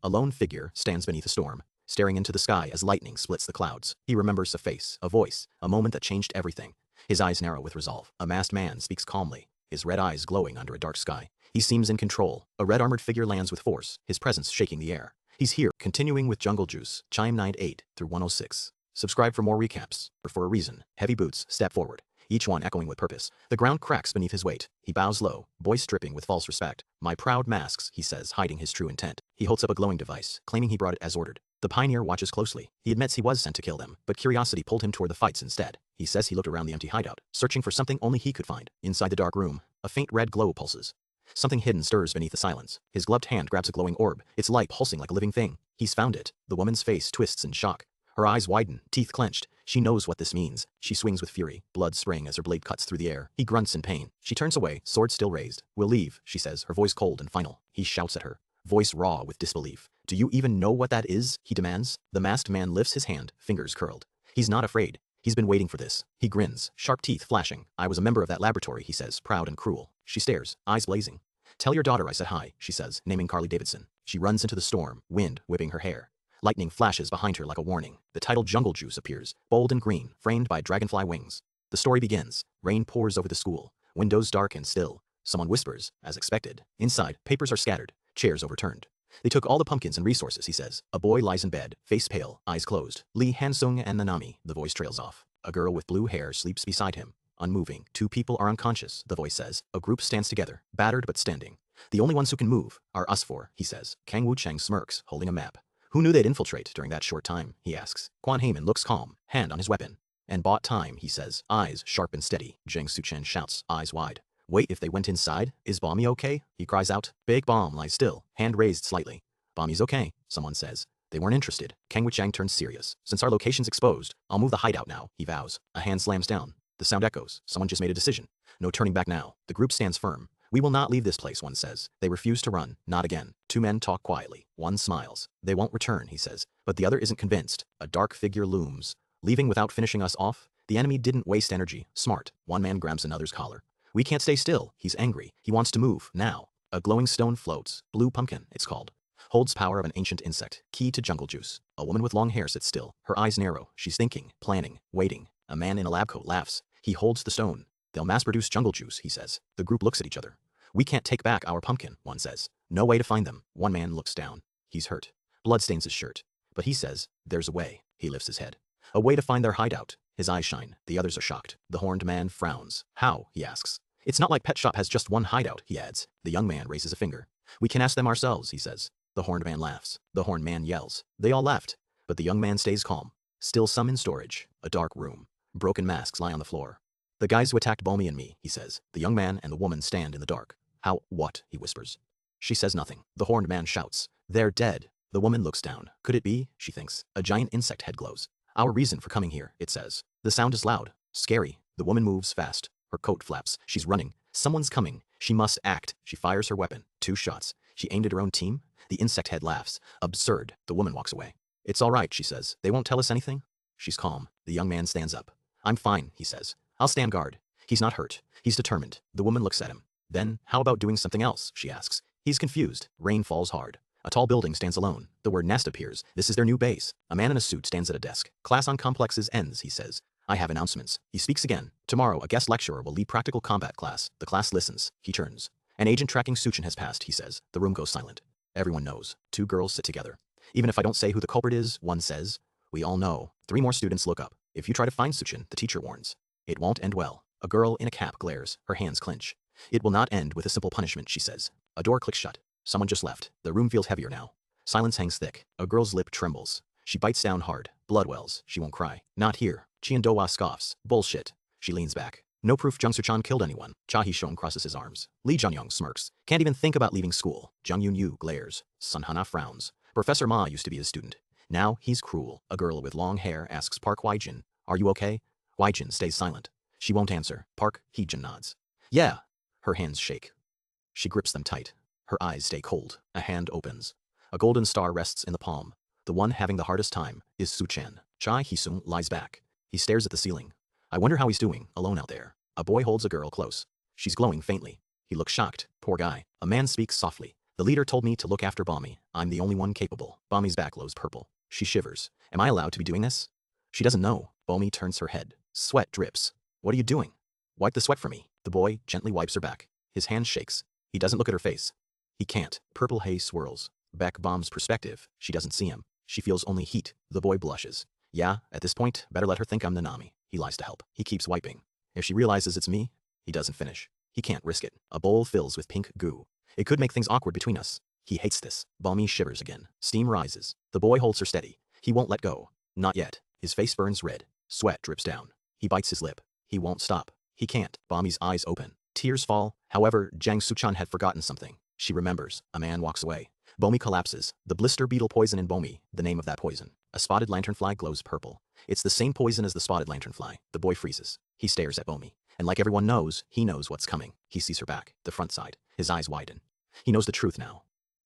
A lone figure stands beneath a storm, staring into the sky as lightning splits the clouds. He remembers a face, a voice, a moment that changed everything. His eyes narrow with resolve. A masked man speaks calmly, his red eyes glowing under a dark sky. He seems in control. A red-armored figure lands with force, his presence shaking the air. He's here, continuing with Jungle Juice, Chime 98 through 106. Subscribe for more recaps. For a reason, heavy boots step forward, each one echoing with purpose. The ground cracks beneath his weight. He bows low, voice dripping with false respect. My proud masks, he says, hiding his true intent. He holds up a glowing device, claiming he brought it as ordered. The pioneer watches closely. He admits he was sent to kill them, but curiosity pulled him toward the fights instead. He says he looked around the empty hideout, searching for something only he could find. Inside the dark room, a faint red glow pulses. Something hidden stirs beneath the silence. His gloved hand grabs a glowing orb, its light pulsing like a living thing. He's found it. The woman's face twists in shock. Her eyes widen, teeth clenched. She knows what this means. She swings with fury, blood spraying as her blade cuts through the air. He grunts in pain. She turns away, sword still raised. We'll leave, she says, her voice cold and final. He shouts at her, voice raw with disbelief. Do you even know what that is? He demands. The masked man lifts his hand, fingers curled. He's not afraid. He's been waiting for this. He grins, sharp teeth flashing. I was a member of that laboratory, he says, proud and cruel. She stares, eyes blazing. Tell your daughter I said hi, she says, naming Carly Davidson. She runs into the storm, wind whipping her hair. Lightning flashes behind her like a warning. The title Jungle Juice appears, bold and green, framed by dragonfly wings. The story begins. Rain pours over the school. Windows dark and still. Someone whispers, as expected. Inside, papers are scattered, chairs overturned. They took all the pumpkins and resources, he says. A boy lies in bed, face pale, eyes closed. Lee Hansung and Nanami, the voice trails off. A girl with blue hair sleeps beside him, unmoving. 2 people are unconscious, the voice says. A group stands together, battered but standing. The only ones who can move are us 4, he says. Kang Wu-Chang smirks, holding a map. Who knew they'd infiltrate during that short time, he asks. Quan Heyman looks calm, hand on his weapon. And bought time, he says, eyes sharp and steady. Jiang Suchen shouts, eyes wide. Wait, if they went inside, is Bommy okay? He cries out. Big Bomb lies still, hand raised slightly. Bommy's okay, someone says. They weren't interested. Kang Wu-Chang turns serious. Since our location's exposed, I'll move the hideout now, he vows. A hand slams down. The sound echoes. Someone just made a decision. No turning back now. The group stands firm. We will not leave this place, one says. They refuse to run, not again. 2 men talk quietly. One smiles. They won't return, he says. But the other isn't convinced. A dark figure looms. Leaving without finishing us off? The enemy didn't waste energy. Smart. One man grabs another's collar. We can't stay still. He's angry. He wants to move, now. A glowing stone floats. Blue pumpkin, it's called. Holds power of an ancient insect. Key to Jungle Juice. A woman with long hair sits still. Her eyes narrow. She's thinking, planning, waiting. A man in a lab coat laughs. He holds the stone. They'll mass-produce Jungle Juice, he says. The group looks at each other. We can't take back our pumpkin, one says. No way to find them. One man looks down. He's hurt. Blood stains his shirt. But he says, there's a way. He lifts his head. A way to find their hideout. His eyes shine. The others are shocked. The horned man frowns. How? He asks. It's not like Pet Shop has just one hideout, he adds. The young man raises a finger. We can ask them ourselves, he says. The horned man laughs. The horned man yells. They all left. But the young man stays calm. Still some in storage. A dark room. Broken masks lie on the floor. The guys who attacked Bomi and me, he says. The young man and the woman stand in the dark. How, what, he whispers. She says nothing. The horned man shouts. They're dead. The woman looks down. Could it be? She thinks. A giant insect head glows. Our reason for coming here, it says. The sound is loud. Scary. The woman moves fast. Her coat flaps. She's running. Someone's coming. She must act. She fires her weapon. 2 shots. She aimed at her own team? The insect head laughs. Absurd. The woman walks away. It's all right, she says. They won't tell us anything? She's calm. The young man stands up. I'm fine, he says. I'll stand guard. He's not hurt. He's determined. The woman looks at him. Then, how about doing something else, she asks. He's confused. Rain falls hard. A tall building stands alone. The word nest appears. This is their new base. A man in a suit stands at a desk. Class on complexes ends, he says. I have announcements. He speaks again. Tomorrow, a guest lecturer will lead practical combat class. The class listens. He turns. An agent tracking Suchin has passed, he says. The room goes silent. Everyone knows. 2 girls sit together. Even if I don't say who the culprit is, one says. We all know. 3 more students look up. If you try to find Suchin, the teacher warns. It won't end well. A girl in a cap glares. Her hands clench. It will not end with a simple punishment, she says. A door clicks shut. Someone just left. The room feels heavier now. Silence hangs thick. A girl's lip trembles. She bites down hard. Blood wells. She won't cry. Not here. Qian Dowa scoffs. Bullshit. She leans back. No proof Jung Suchan killed anyone. Cha Hishong crosses his arms. Li Junyoung smirks. Can't even think about leaving school. Jung Yun Yu glares. Sun Hana frowns. Professor Ma used to be his student. Now he's cruel. A girl with long hair asks Park Waijin, are you okay? Waijin stays silent. She won't answer. Park Heejin nods. Yeah. Her hands shake. She grips them tight. Her eyes stay cold. A hand opens. A golden star rests in the palm. The one having the hardest time is Su Chen. Chai Hisung lies back. He stares at the ceiling. I wonder how he's doing, alone out there. A boy holds a girl close. She's glowing faintly. He looks shocked. Poor guy. A man speaks softly. The leader told me to look after Balmy. I'm the only one capable. Balmy's back glows purple. She shivers. Am I allowed to be doing this? She doesn't know. Balmy turns her head. Sweat drips. What are you doing? Wipe the sweat from me. The boy gently wipes her back. His hand shakes. He doesn't look at her face. He can't. Purple haze swirls. Back Bomb's perspective. She doesn't see him. She feels only heat. The boy blushes. Yeah, at this point, better let her think I'm Nanami. He lies to help. He keeps wiping. If she realizes it's me, he doesn't finish. He can't risk it. A bowl fills with pink goo. It could make things awkward between us. He hates this. Balmy shivers again. Steam rises. The boy holds her steady. He won't let go. Not yet. His face burns red. Sweat drips down. He bites his lip. He won't stop. He can't. Balmy's eyes open. Tears fall. However, Jiang Suchan had forgotten something. She remembers. A man walks away. Balmy collapses. The blister beetle poison in Balmy, the name of that poison. A spotted lanternfly glows purple. It's the same poison as the spotted lanternfly. The boy freezes. He stares at Balmy. And like everyone knows, he knows what's coming. He sees her back, the front side. His eyes widen. He knows the truth now.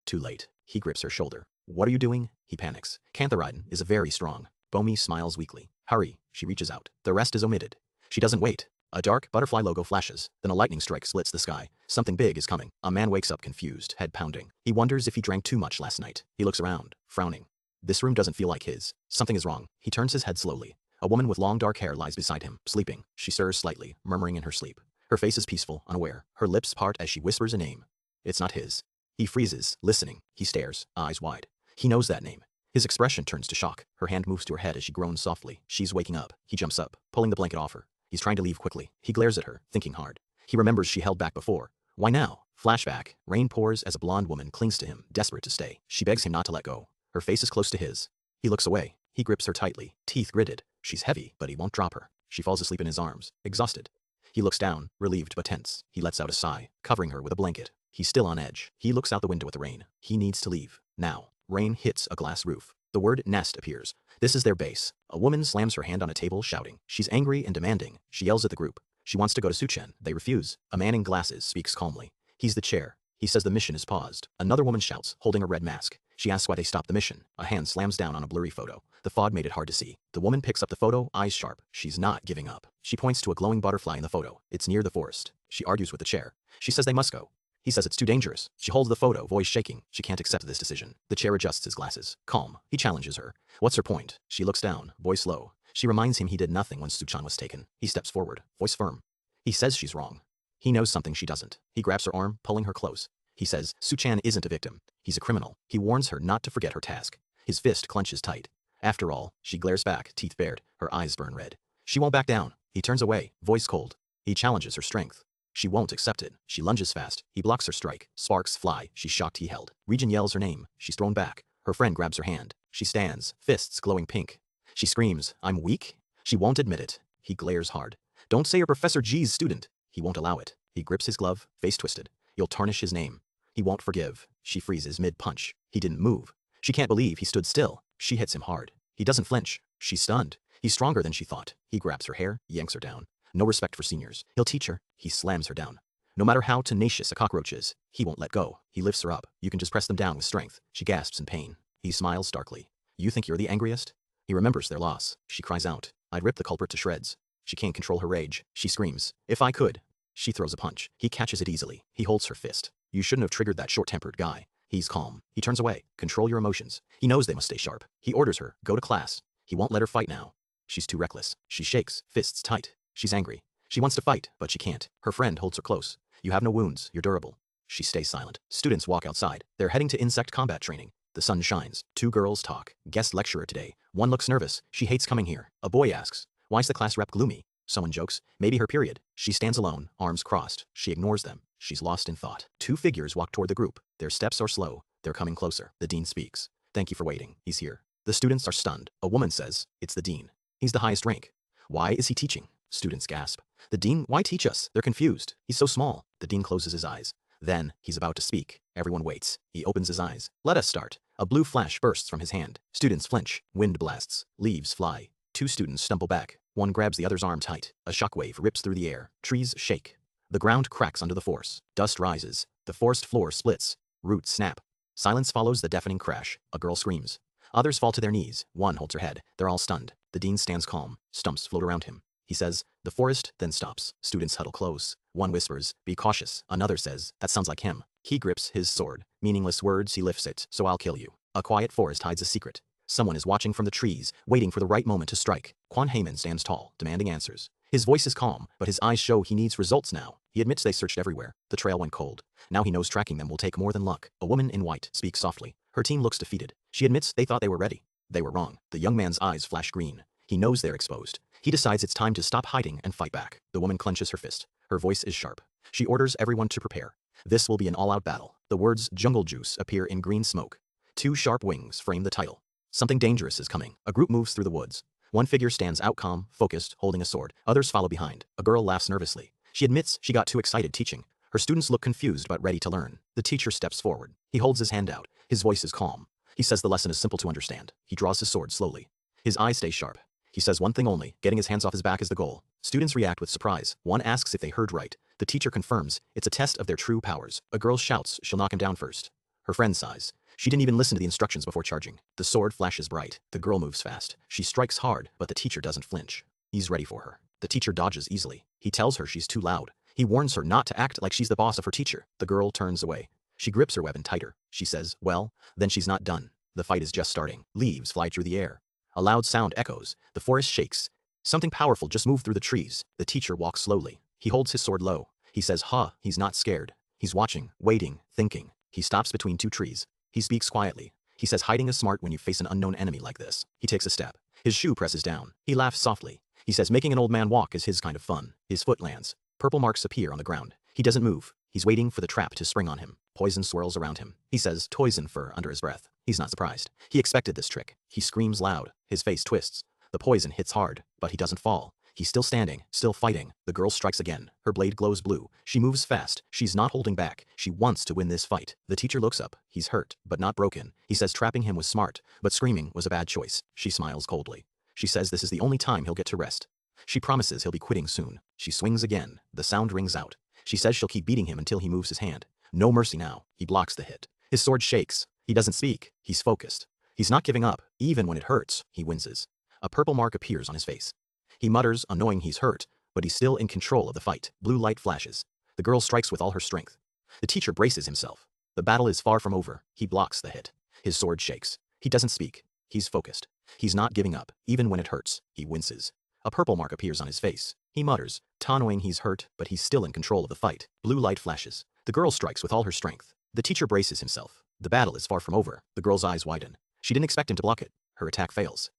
Too late. He grips her shoulder. What are you doing? He panics. Cantharidin is very strong. Balmy smiles weakly. Hurry. She reaches out. The rest is omitted. She doesn't wait. A dark butterfly logo flashes. Then a lightning strike splits the sky. Something big is coming. A man wakes up confused, head pounding. He wonders if he drank too much last night. He looks around, frowning. This room doesn't feel like his. Something is wrong. He turns his head slowly. A woman with long dark hair lies beside him, sleeping. She stirs slightly, murmuring in her sleep. Her face is peaceful, unaware. Her lips part as she whispers a name. It's not his. He freezes, listening. He stares, eyes wide. He knows that name. His expression turns to shock. Her hand moves to her head as she groans softly. She's waking up. He jumps up, pulling the blanket off her. He's trying to leave quickly. He glares at her, thinking hard. He remembers she held back before. Why now? Flashback. Rain pours as a blonde woman clings to him, desperate to stay. She begs him not to let go. Her face is close to his. He looks away. He grips her tightly, teeth gritted. She's heavy, but he won't drop her. She falls asleep in his arms, exhausted. He looks down, relieved but tense. He lets out a sigh, covering her with a blanket. He's still on edge. He looks out the window at the rain. He needs to leave. Now. Rain hits a glass roof. The word nest appears. This is their base. A woman slams her hand on a table, shouting. She's angry and demanding. She yells at the group. She wants to go to Suchen. They refuse. A man in glasses speaks calmly. He's the chair. He says the mission is paused. Another woman shouts, holding a red mask. She asks why they stopped the mission. A hand slams down on a blurry photo. The fog made it hard to see. The woman picks up the photo, eyes sharp. She's not giving up. She points to a glowing butterfly in the photo. It's near the forest. She argues with the chair. She says they must go. He says it's too dangerous. She holds the photo, voice shaking. She can't accept this decision. The chair adjusts his glasses. Calm. He challenges her. What's her point? She looks down, voice low. She reminds him he did nothing when Suchan was taken. He steps forward, voice firm. He says she's wrong. He knows something she doesn't. He grabs her arm, pulling her close. He says Suchan isn't a victim. He's a criminal. He warns her not to forget her task. His fist clenches tight. After all, she glares back, teeth bared. Her eyes burn red. She won't back down. He turns away, voice cold. He challenges her strength. She won't accept it. She lunges fast. He blocks her strike. Sparks fly. She's shocked he held. Regin yells her name. She's thrown back. Her friend grabs her hand. She stands, fists glowing pink. She screams, I'm weak? She won't admit it. He glares hard. Don't say you're Professor G's student. He won't allow it. He grips his glove, face twisted. You'll tarnish his name. He won't forgive. She freezes mid-punch. He didn't move. She can't believe he stood still. She hits him hard. He doesn't flinch. She's stunned. He's stronger than she thought. He grabs her hair, yanks her down. No respect for seniors. He'll teach her. He slams her down. No matter how tenacious a cockroach is, he won't let go. He lifts her up. You can just press them down with strength. She gasps in pain. He smiles darkly. You think you're the angriest? He remembers their loss. She cries out. I'd rip the culprit to shreds. She can't control her rage. She screams. If I could. She throws a punch. He catches it easily. He holds her fist. You shouldn't have triggered that short-tempered guy. He's calm. He turns away. Control your emotions. He knows they must stay sharp. He orders her. Go to class. He won't let her fight now. She's too reckless. She shakes, fists tight. She's angry. She wants to fight, but she can't. Her friend holds her close. You have no wounds. You're durable. She stays silent. Students walk outside. They're heading to insect combat training. The sun shines. Two girls talk. Guest lecturer today. One looks nervous. She hates coming here. A boy asks, why's the class rep gloomy? Someone jokes, maybe her period. She stands alone, arms crossed. She ignores them. She's lost in thought. Two figures walk toward the group. Their steps are slow. They're coming closer. The dean speaks. Thank you for waiting. He's here. The students are stunned. A woman says, it's the dean. He's the highest rank. Why is he teaching? Students gasp. The dean, why teach us? They're confused. He's so small. The dean closes his eyes. Then, he's about to speak. Everyone waits. He opens his eyes. Let us start. A blue flash bursts from his hand. Students flinch. Wind blasts. Leaves fly. Two students stumble back. One grabs the other's arm tight. A shockwave rips through the air. Trees shake. The ground cracks under the force. Dust rises. The forest floor splits. Roots snap. Silence follows the deafening crash. A girl screams. Others fall to their knees. One holds her head. They're all stunned. The dean stands calm. Stumps float around him. He says, the forest, then stops. Students huddle close. One whispers, be cautious. Another says, that sounds like him. He grips his sword. Meaningless words, he lifts it, so I'll kill you. A quiet forest hides a secret. Someone is watching from the trees, waiting for the right moment to strike. Quan Heyman stands tall, demanding answers. His voice is calm, but his eyes show he needs results now. He admits they searched everywhere. The trail went cold. Now he knows tracking them will take more than luck. A woman in white speaks softly. Her team looks defeated. She admits they thought they were ready. They were wrong. The young man's eyes flash green. He knows they're exposed. He decides it's time to stop hiding and fight back. The woman clenches her fist. Her voice is sharp. She orders everyone to prepare. This will be an all-out battle. The words Jungle Juice appear in green smoke. Two sharp wings frame the title. Something dangerous is coming. A group moves through the woods. One figure stands out calm, focused, holding a sword. Others follow behind. A girl laughs nervously. She admits she got too excited teaching. Her students look confused but ready to learn. The teacher steps forward. He holds his hand out. His voice is calm. He says the lesson is simple to understand. He draws his sword slowly. His eyes stay sharp. He says one thing only, getting his hands off his back is the goal. Students react with surprise. One asks if they heard right. The teacher confirms it's a test of their true powers. A girl shouts she'll knock him down first. Her friend sighs. She didn't even listen to the instructions before charging. The sword flashes bright. The girl moves fast. She strikes hard, but the teacher doesn't flinch. He's ready for her. The teacher dodges easily. He tells her she's too loud. He warns her not to act like she's the boss of her teacher. The girl turns away. She grips her weapon tighter. She says, well, then she's not done. The fight is just starting. Leaves fly through the air. A loud sound echoes. The forest shakes. Something powerful just moved through the trees. The teacher walks slowly. He holds his sword low. He says, he's not scared. He's watching, waiting, thinking. He stops between two trees. He speaks quietly. He says hiding is smart when you face an unknown enemy like this. He takes a step. His shoe presses down. He laughs softly. He says making an old man walk is his kind of fun. His foot lands. Purple marks appear on the ground. He doesn't move. He's waiting for the trap to spring on him. Poison swirls around him. He says toison fur under his breath. He's not surprised. He expected this trick. He screams loud. His face twists. The poison hits hard, but he doesn't fall. He's still standing, still fighting. The girl strikes again. Her blade glows blue. She moves fast. She's not holding back. She wants to win this fight. The teacher looks up. He's hurt, but not broken. He says trapping him was smart, but screaming was a bad choice. She smiles coldly. She says this is the only time he'll get to rest. She promises he'll be quitting soon. She swings again. The sound rings out. She says she'll keep beating him until he moves his hand. No mercy now. He blocks the hit. His sword shakes. He doesn't speak. He's focused. He's not giving up. Even when it hurts, he winces. A purple mark appears on his face. He mutters, knowing he's hurt, but he's still in control of the fight. Blue light flashes. The girl strikes with all her strength. The teacher braces himself. The battle is far from over. He blocks the hit. His sword shakes. He doesn't speak. He's focused. He's not giving up. Even when it hurts, he winces. A purple mark appears on his face. He mutters, knowing he's hurt, but he's still in control of the fight. Blue light flashes. The girl strikes with all her strength. The teacher braces himself. The battle is far from over. The girl's eyes widen. She didn't expect him to block it. Her attack fails.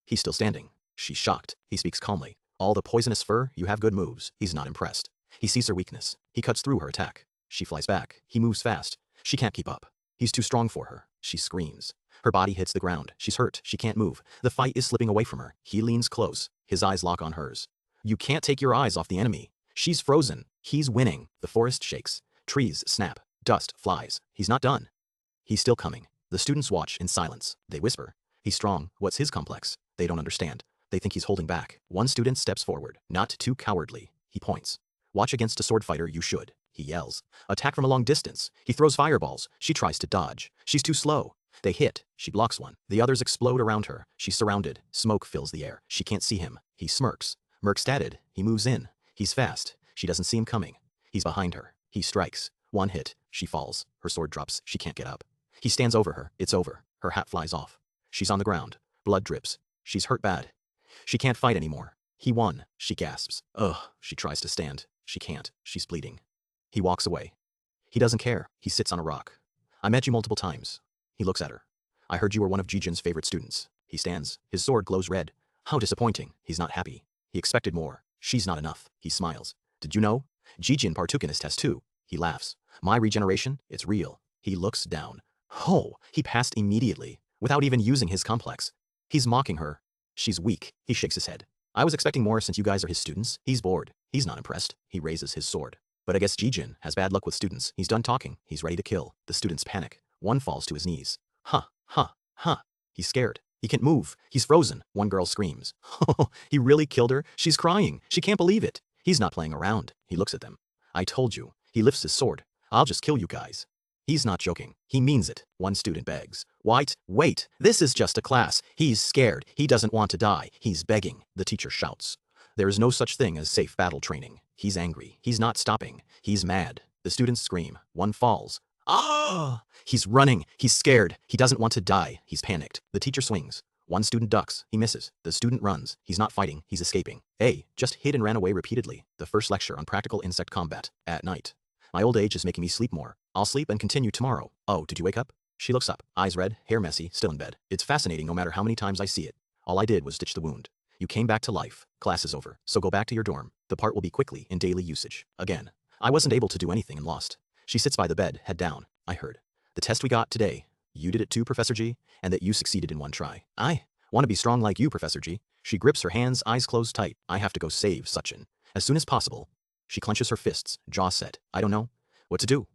He's still standing. She's shocked. He speaks calmly. All the poisonous fur, you have good moves. He's not impressed. He sees her weakness. He cuts through her attack. She flies back. He moves fast. She can't keep up. He's too strong for her. She screams. Her body hits the ground. She's hurt. She can't move. The fight is slipping away from her. He leans close. His eyes lock on hers. You can't take your eyes off the enemy. She's frozen. He's winning. The forest shakes. Trees snap. Dust flies. He's not done. He's still coming. The students watch in silence. They whisper. He's strong. What's his complex? They don't understand. They think he's holding back. One student steps forward. Not too cowardly. He points. Watch against a sword fighter, you should. He yells. Attack from a long distance. He throws fireballs. She tries to dodge. She's too slow. They hit. She blocks one. The others explode around her. She's surrounded. Smoke fills the air. She can't see him. He smirks. Merkstadded. He moves in. He's fast. She doesn't see him coming. He's behind her. He strikes. One hit. She falls. Her sword drops. She can't get up. He stands over her. It's over. Her hat flies off. She's on the ground. Blood drips. She's hurt bad. She can't fight anymore. He won. She gasps. Ugh. She tries to stand. She can't. She's bleeding. He walks away. He doesn't care. He sits on a rock. I met you multiple times. He looks at her. I heard you were one of Jijin's favorite students. He stands. His sword glows red. How disappointing. He's not happy. He expected more. She's not enough. He smiles. Did you know? Jijin partook in his test too. He laughs. My regeneration? It's real. He looks down. Oh, he passed immediately, without even using his complex. He's mocking her. She's weak. He shakes his head. I was expecting more since you guys are his students. He's bored. He's not impressed. He raises his sword. But I guess Jijin has bad luck with students. He's done talking. He's ready to kill. The students panic. One falls to his knees. Huh. He's scared. He can't move. He's frozen. One girl screams. Oh, he really killed her? She's crying. She can't believe it. He's not playing around. He looks at them. I told you. He lifts his sword. I'll just kill you guys. He's not joking. He means it. One student begs. Wait. This is just a class. He's scared. He doesn't want to die. He's begging. The teacher shouts. There is no such thing as safe battle training. He's angry. He's not stopping. He's mad. The students scream. One falls. Ah! He's running. He's scared. He doesn't want to die. He's panicked. The teacher swings. One student ducks. He misses. The student runs. He's not fighting. He's escaping. A just hid and ran away repeatedly. The first lecture on practical insect combat. At night. My old age is making me sleep more. I'll sleep and continue tomorrow. Oh, did you wake up? She looks up. Eyes red, hair messy, still in bed. It's fascinating no matter how many times I see it. All I did was stitch the wound. You came back to life. Class is over. So go back to your dorm. The part will be quickly in daily usage. Again. I wasn't able to do anything and lost. She sits by the bed, head down. I heard. The test we got today. You did it too, Professor G, and that you succeeded in one try. I want to be strong like you, Professor G. She grips her hands, eyes closed tight. I have to go save Sachin. As soon as possible. She clenches her fists, jaw set. I don't know what to do.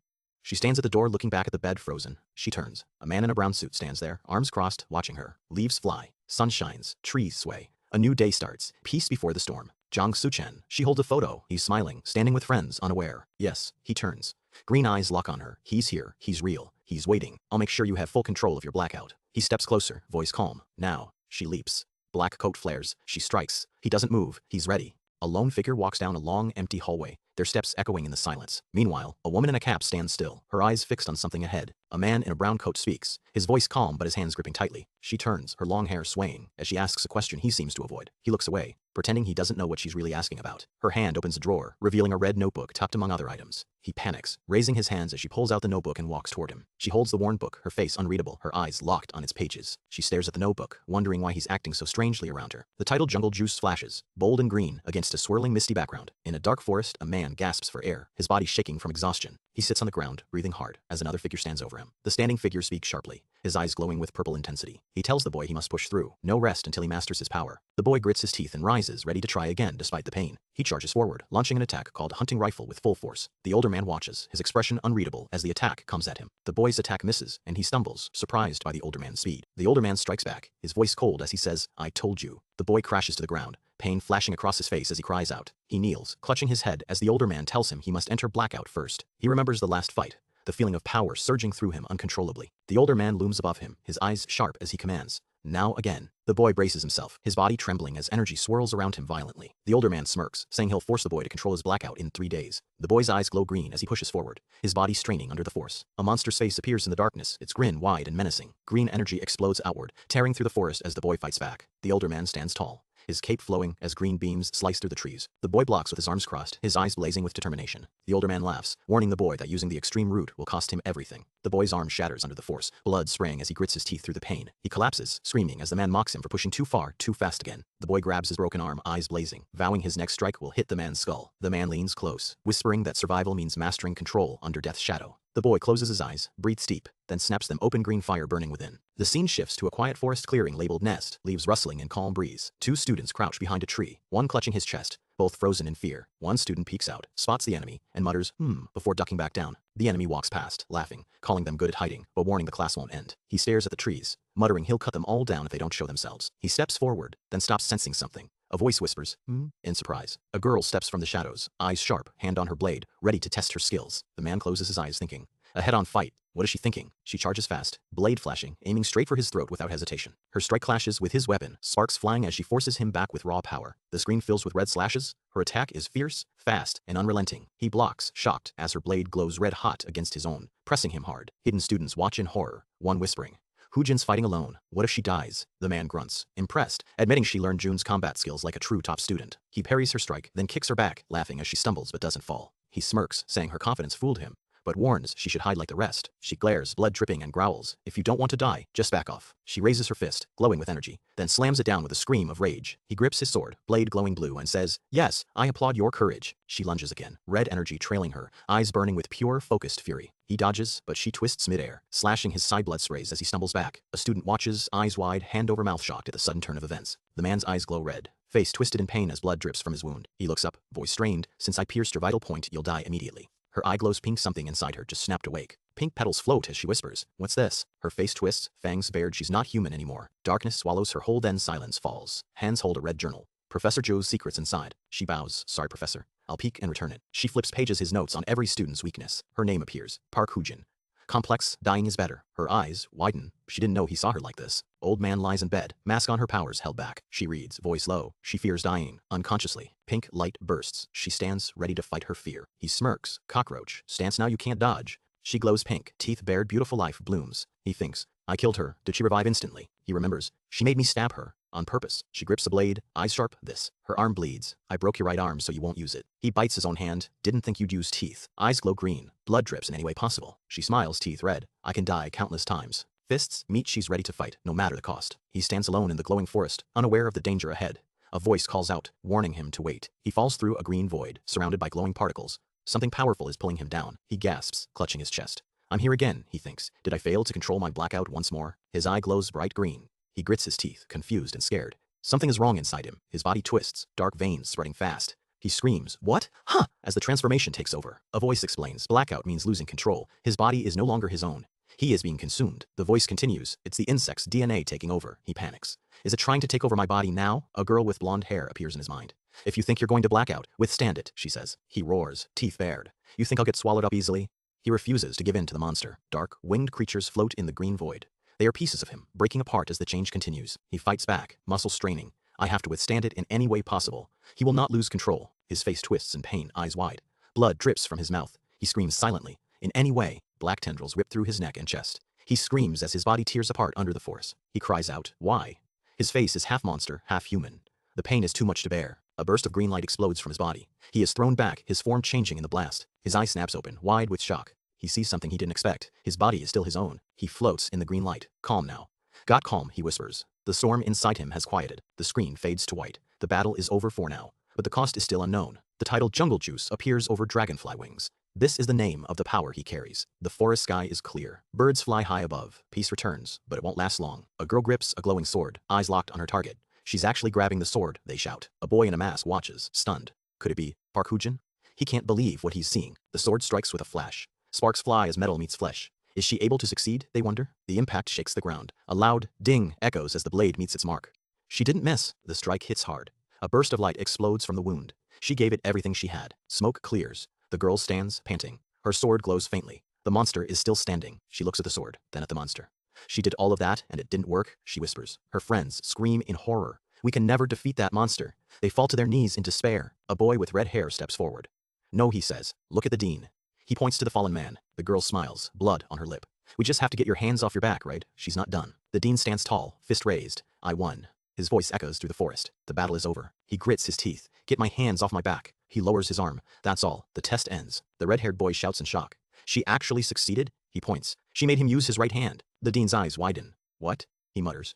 She stands at the door looking back at the bed frozen. She turns. A man in a brown suit stands there, arms crossed, watching her. Leaves fly. Sun shines. Trees sway. A new day starts. Peace before the storm. Jiang Suchen. She holds a photo. He's smiling, standing with friends, unaware. Yes, he turns. Green eyes lock on her. He's here. He's real. He's waiting. I'll make sure you have full control of your blackout. He steps closer, voice calm. Now. She leaps. Black coat flares. She strikes. He doesn't move. He's ready. A lone figure walks down a long, empty hallway, their steps echoing in the silence. Meanwhile, a woman in a cap stands still, her eyes fixed on something ahead. A man in a brown coat speaks, his voice calm but his hands gripping tightly. She turns, her long hair swaying. As she asks a question he seems to avoid. He looks away, pretending he doesn't know what she's really asking about. Her hand opens a drawer, revealing a red notebook tucked among other items. He panics, raising his hands as she pulls out the notebook and walks toward him. She holds the worn book, her face unreadable, her eyes locked on its pages. She stares at the notebook, wondering why he's acting so strangely around her. The title Jungle Juice flashes, bold and green, against a swirling misty background. In a dark forest, a man gasps for air, his body shaking from exhaustion. He sits on the ground, breathing hard, as another figure stands over him. The standing figure speaks sharply, his eyes glowing with purple intensity. He tells the boy he must push through, no rest until he masters his power. The boy grits his teeth and rises, ready to try again despite the pain. He charges forward, launching an attack called Hunting Rifle with full force. The older man watches, his expression unreadable as the attack comes at him. The boy's attack misses, and he stumbles, surprised by the older man's speed. The older man strikes back, his voice cold as he says, I told you. The boy crashes to the ground, pain flashing across his face as he cries out. He kneels, clutching his head as the older man tells him he must enter blackout first. He remembers the last fight, the feeling of power surging through him uncontrollably. The older man looms above him, his eyes sharp as he commands. Now again. The boy braces himself, his body trembling as energy swirls around him violently. The older man smirks, saying he'll force the boy to control his blackout in 3 days. The boy's eyes glow green as he pushes forward, his body straining under the force. A monster's face appears in the darkness, its grin wide and menacing. Green energy explodes outward, tearing through the forest as the boy fights back. The older man stands tall, his cape flowing as green beams slice through the trees. The boy blocks with his arms crossed, his eyes blazing with determination. The older man laughs, warning the boy that using the extreme route will cost him everything. The boy's arm shatters under the force, blood spraying as he grits his teeth through the pain. He collapses, screaming as the man mocks him for pushing too far, too fast again. The boy grabs his broken arm, eyes blazing, vowing his next strike will hit the man's skull. The man leans close, whispering that survival means mastering control under death's shadow. The boy closes his eyes, breathes deep, then snaps them open, green fire burning within. The scene shifts to a quiet forest clearing labeled Nest, leaves rustling in calm breeze. 2 students crouch behind a tree, one clutching his chest, both frozen in fear. One student peeks out, spots the enemy, and mutters, before ducking back down. The enemy walks past, laughing, calling them good at hiding, but warning the class won't end. He stares at the trees, muttering he'll cut them all down if they don't show themselves. He steps forward, then stops, sensing something. A voice whispers, in surprise. A girl steps from the shadows, eyes sharp, hand on her blade, ready to test her skills. The man closes his eyes, thinking. A head-on fight. What is she thinking? She charges fast, blade flashing, aiming straight for his throat without hesitation. Her strike clashes with his weapon, sparks flying as she forces him back with raw power. The screen fills with red slashes. Her attack is fierce, fast, and unrelenting. He blocks, shocked, as her blade glows red hot against his own, pressing him hard. Hidden students watch in horror, one whispering, Hoojin's fighting alone. What if she dies? The man grunts, impressed, admitting she learned Jun's combat skills like a true top student. He parries her strike, then kicks her back, laughing as she stumbles but doesn't fall. He smirks, saying her confidence fooled him, but warns she should hide like the rest. She glares, blood dripping, and growls, if you don't want to die, just back off. She raises her fist, glowing with energy, then slams it down with a scream of rage. He grips his sword, blade glowing blue, and says, yes, I applaud your courage. She lunges again, red energy trailing her, eyes burning with pure, focused fury. He dodges, but she twists midair, slashing his side blood sprays as he stumbles back. A student watches, eyes wide, hand over mouth, shocked at the sudden turn of events. The man's eyes glow red, face twisted in pain as blood drips from his wound. He looks up, voice strained, since I pierced your vital point, you'll die immediately. Her eye glows pink, something inside her just snapped awake. Pink petals float as she whispers, what's this? Her face twists, fangs bared, she's not human anymore. Darkness swallows her whole, then silence falls. Hands hold a red journal. Professor Joe's secrets inside. She bows, sorry professor. I'll peek and return it. She flips pages, his notes on every student's weakness. Her name appears, Park Hoojin. Complex, dying is better. Her eyes widen. She didn't know he saw her like this. Old man lies in bed, mask on, her powers held back. She reads, voice low. She fears dying, unconsciously. Pink light bursts. She stands, ready to fight her fear. He smirks, cockroach. Stance now, you can't dodge. She glows pink, teeth bared, beautiful life blooms. He thinks, I killed her. Did she revive instantly? He remembers, she made me stab her. On purpose. She grips a blade, eyes sharp, this. Her arm bleeds. I broke your right arm so you won't use it. He bites his own hand, didn't think you'd use teeth. Eyes glow green, blood drips in any way possible. She smiles, teeth red. I can die countless times. Fists meet, she's ready to fight, no matter the cost. He stands alone in the glowing forest, unaware of the danger ahead. A voice calls out, warning him to wait. He falls through a green void, surrounded by glowing particles. Something powerful is pulling him down. He gasps, clutching his chest. I'm here again, he thinks. Did I fail to control my blackout once more? His eye glows bright green. He grits his teeth, confused and scared. Something is wrong inside him. His body twists, dark veins spreading fast. He screams, what? Huh! As the transformation takes over. A voice explains, blackout means losing control. His body is no longer his own. He is being consumed. The voice continues, it's the insect's DNA taking over. He panics. Is it trying to take over my body now? A girl with blonde hair appears in his mind. If you think you're going to black out, withstand it, she says. He roars, teeth bared. You think I'll get swallowed up easily? He refuses to give in to the monster. Dark, winged creatures float in the green void. They are pieces of him, breaking apart as the change continues. He fights back, muscles straining. I have to withstand it in any way possible. He will not lose control. His face twists in pain, eyes wide. Blood drips from his mouth. He screams silently. In any way, black tendrils rip through his neck and chest. He screams as his body tears apart under the force. He cries out, why? His face is half monster, half human. The pain is too much to bear. A burst of green light explodes from his body. He is thrown back, his form changing in the blast. His eye snaps open, wide with shock. He sees something he didn't expect. His body is still his own. He floats in the green light. Calm now. Got calm, he whispers. The storm inside him has quieted. The screen fades to white. The battle is over for now. But the cost is still unknown. The title Jungle Juice appears over dragonfly wings. This is the name of the power he carries. The forest sky is clear. Birds fly high above. Peace returns, but it won't last long. A girl grips a glowing sword, eyes locked on her target. She's actually grabbing the sword, they shout. A boy in a mask watches, stunned. Could it be Park Hoojin? He can't believe what he's seeing. The sword strikes with a flash. Sparks fly as metal meets flesh. Is she able to succeed, they wonder? The impact shakes the ground. A loud ding echoes as the blade meets its mark. She didn't miss. The strike hits hard. A burst of light explodes from the wound. She gave it everything she had. Smoke clears. The girl stands, panting. Her sword glows faintly. The monster is still standing. She looks at the sword, then at the monster. She did all of that, and it didn't work, she whispers. Her friends scream in horror. We can never defeat that monster. They fall to their knees in despair. A boy with red hair steps forward. No, he says. Look at the dean. He points to the fallen man. The girl smiles, blood on her lip. We just have to get your hands off your back, right? She's not done. The dean stands tall, fist raised. I won. His voice echoes through the forest. The battle is over. He grits his teeth. Get my hands off my back. He lowers his arm. That's all. The test ends. The red-haired boy shouts in shock. She actually succeeded? He points. She made him use his right hand. The dean's eyes widen. What? He mutters.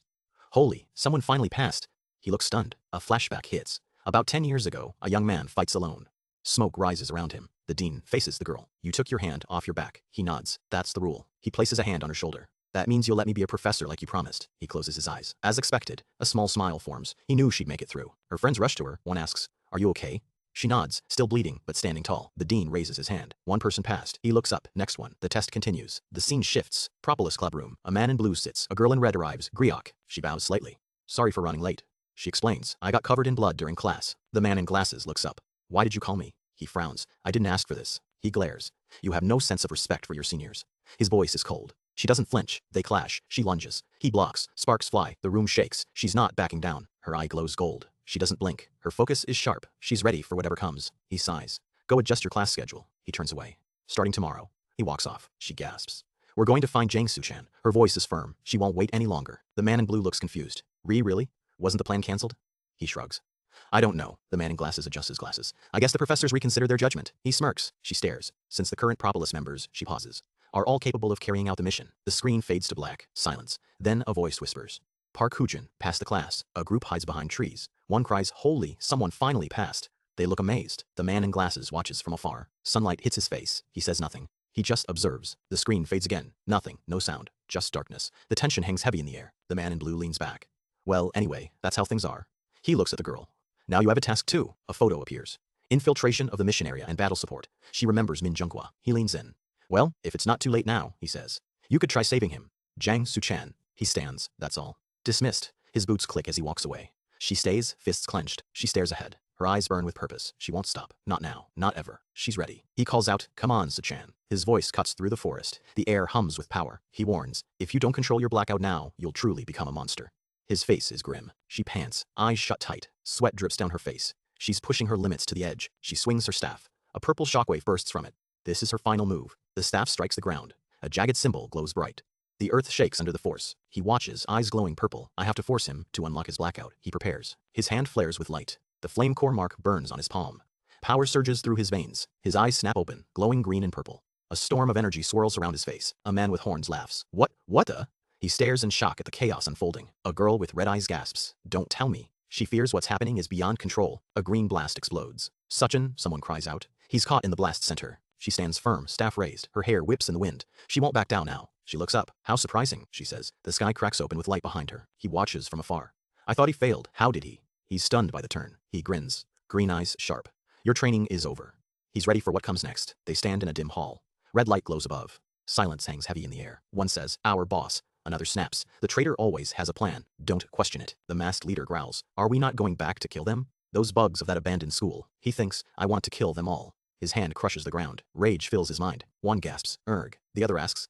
Holy, someone finally passed. He looks stunned. A flashback hits. About 10 years ago, a young man fights alone. Smoke rises around him. The dean faces the girl. You took your hand off your back. He nods. That's the rule. He places a hand on her shoulder. That means you'll let me be a professor like you promised. He closes his eyes. As expected, a small smile forms. He knew she'd make it through. Her friends rush to her. One asks, are you okay? She nods, still bleeding, but standing tall. The dean raises his hand. One person passed. He looks up. Next one. The test continues. The scene shifts. Propolis Club room. A man in blue sits. A girl in red arrives. Griok. She bows slightly. Sorry for running late. She explains. I got covered in blood during class. The man in glasses looks up. Why did you call me? He frowns. I didn't ask for this. He glares. You have no sense of respect for your seniors. His voice is cold. She doesn't flinch. They clash. She lunges. He blocks. Sparks fly. The room shakes. She's not backing down. Her eye glows gold. She doesn't blink. Her focus is sharp. She's ready for whatever comes. He sighs. Go adjust your class schedule. He turns away. Starting tomorrow. He walks off. She gasps. We're going to find Jiang Suchan. Her voice is firm. She won't wait any longer. The man in blue looks confused. Really? Wasn't the plan cancelled? He shrugs. I don't know. The man in glasses adjusts his glasses. I guess the professors reconsider their judgment. He smirks. She stares. Since the current Propolis members, she pauses, are all capable of carrying out the mission. The screen fades to black. Silence. Then a voice whispers. Park Hoojin, past the class. A group hides behind trees. One cries, holy, someone finally passed. They look amazed. The man in glasses watches from afar. Sunlight hits his face. He says nothing. He just observes. The screen fades again. Nothing. No sound. Just darkness. The tension hangs heavy in the air. The man in blue leans back. Well, anyway, that's how things are. He looks at the girl. Now you have a task too. A photo appears. Infiltration of the mission area and battle support. She remembers Min Junghua. He leans in. Well, if it's not too late now, he says. You could try saving him. Jiang Suchan. He stands. That's all. Dismissed. His boots click as he walks away. She stays, fists clenched. She stares ahead. Her eyes burn with purpose. She won't stop. Not now. Not ever. She's ready. He calls out, come on, Suchan. His voice cuts through the forest. The air hums with power. He warns, if you don't control your blackout now, you'll truly become a monster. His face is grim. She pants, eyes shut tight. Sweat drips down her face. She's pushing her limits to the edge. She swings her staff. A purple shockwave bursts from it. This is her final move. The staff strikes the ground. A jagged symbol glows bright. The earth shakes under the force. He watches, eyes glowing purple. I have to force him to unlock his blackout. He prepares. His hand flares with light. The flame core mark burns on his palm. Power surges through his veins. His eyes snap open, glowing green and purple. A storm of energy swirls around his face. A man with horns laughs. What the? He stares in shock at the chaos unfolding. A girl with red eyes gasps. Don't tell me. She fears what's happening is beyond control. A green blast explodes. Sachin, someone cries out. He's caught in the blast center. She stands firm, staff raised. Her hair whips in the wind. She won't back down now. She looks up. How surprising, she says. The sky cracks open with light behind her. He watches from afar. I thought he failed. How did he? He's stunned by the turn. He grins. Green eyes sharp. Your training is over. He's ready for what comes next. They stand in a dim hall. Red light glows above. Silence hangs heavy in the air. One says, our boss. Another snaps. The traitor always has a plan. Don't question it. The masked leader growls. Are we not going back to kill them? Those bugs of that abandoned school. He thinks, I want to kill them all. His hand crushes the ground. Rage fills his mind. One gasps, Erg. The other asks,